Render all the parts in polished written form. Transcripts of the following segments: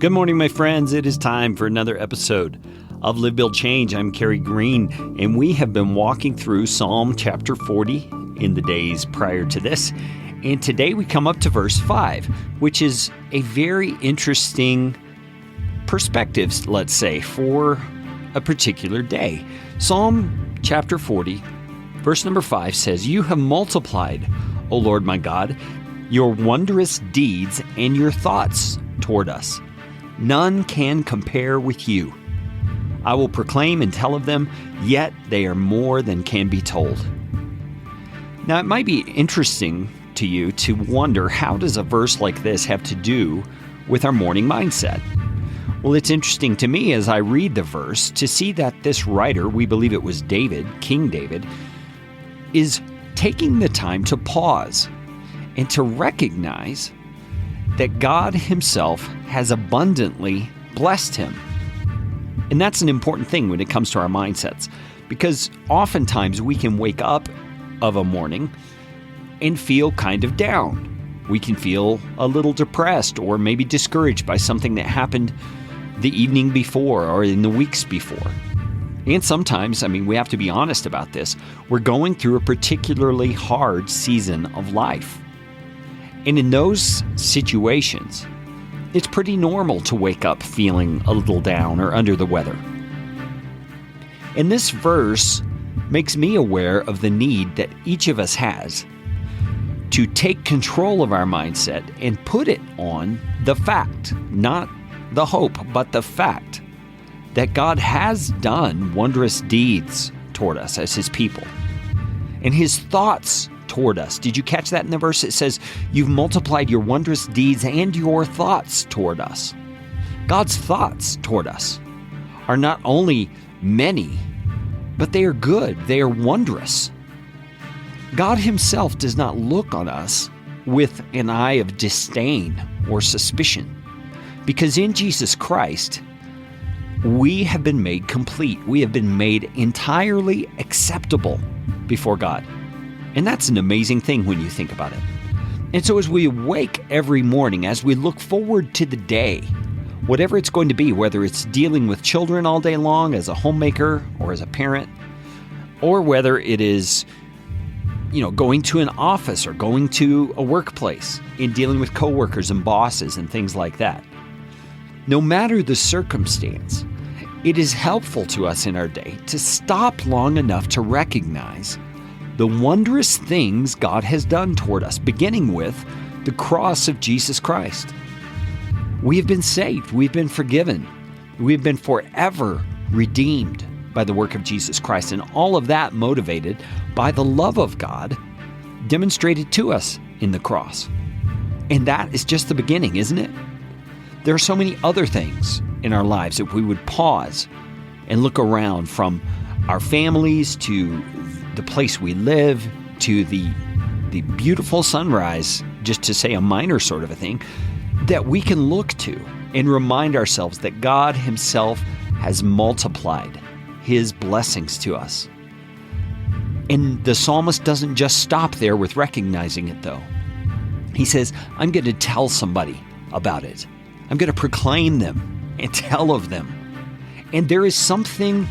Good morning, my friends. It is time for another episode of Live, Build, Change. I'm Carey Green, and we have been walking through Psalm chapter 40 in the days prior to this. And today we come up to verse 5, which is a very interesting perspective, let's say, for a particular day. Psalm chapter 40, verse number 5 says, "You have multiplied, O Lord my God, your wondrous deeds and your thoughts toward us. None can compare with you. I will proclaim and tell of them, yet they are more than can be told." Now, it might be interesting to you to wonder, how does a verse like this have to do with our morning mindset? Well, it's interesting to me as I read the verse to see that this writer, we believe it was David, King David, is taking the time to pause and to recognize that God himself has abundantly blessed him. And that's an important thing when it comes to our mindsets, because oftentimes we can wake up of a morning and feel kind of down. We can feel a little depressed or maybe discouraged by something that happened the evening before or in the weeks before. And sometimes, we have to be honest about this, we're going through a particularly hard season of life. And in those situations, it's pretty normal to wake up feeling a little down or under the weather. And this verse makes me aware of the need that each of us has to take control of our mindset and put it on the fact, not the hope, but the fact that God has done wondrous deeds toward us as his people. And his thoughts toward us. Did you catch that in the verse? It says, "You've multiplied your wondrous deeds and your thoughts toward us." God's thoughts toward us are not only many, but they are good. They are wondrous. God himself does not look on us with an eye of disdain or suspicion, because in Jesus Christ, we have been made complete. We have been made entirely acceptable before God. And that's an amazing thing when you think about it. And so as we wake every morning, as we look forward to the day, whatever it's going to be, whether it's dealing with children all day long as a homemaker or as a parent, or whether it is, going to an office or going to a workplace and dealing with coworkers and bosses and things like that. No matter the circumstance, it is helpful to us in our day to stop long enough to recognize the wondrous things God has done toward us, beginning with the cross of Jesus Christ. We have been saved. We've been forgiven. We've been forever redeemed by the work of Jesus Christ, and all of that motivated by the love of God demonstrated to us in the cross. And that is just the beginning, isn't it? There are so many other things in our lives that we would pause and look around, from our families to the place we live, to the beautiful sunrise, just to say a minor sort of a thing, that we can look to and remind ourselves that God himself has multiplied his blessings to us. And the psalmist doesn't just stop there with recognizing it, though. He says, I'm going to tell somebody about it. I'm going to proclaim them and tell of them. And there is something,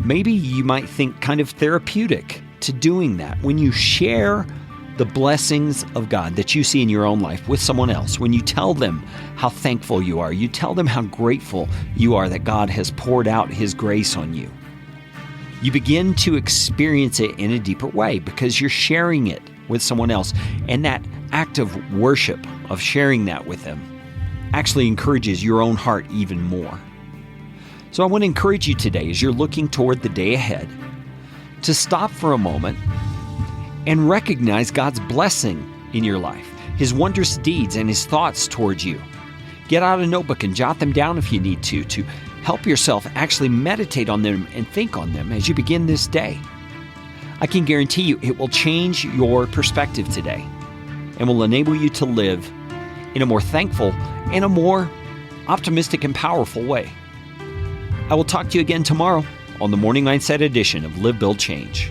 maybe you might think, kind of therapeutic to doing that. When you share the blessings of God that you see in your own life with someone else, when you tell them how thankful you are, you tell them how grateful you are that God has poured out his grace on you, you begin to experience it in a deeper way because you're sharing it with someone else. And that act of worship, of sharing that with them, actually encourages your own heart even more. So I want to encourage you today, as you're looking toward the day ahead, to stop for a moment and recognize God's blessing in your life, his wondrous deeds and his thoughts towards you. Get out a notebook and jot them down if you need to help yourself actually meditate on them and think on them as you begin this day. I can guarantee you it will change your perspective today and will enable you to live in a more thankful and a more optimistic and powerful way. I will talk to you again tomorrow on the Morning Mindset edition of Live, Build, Change.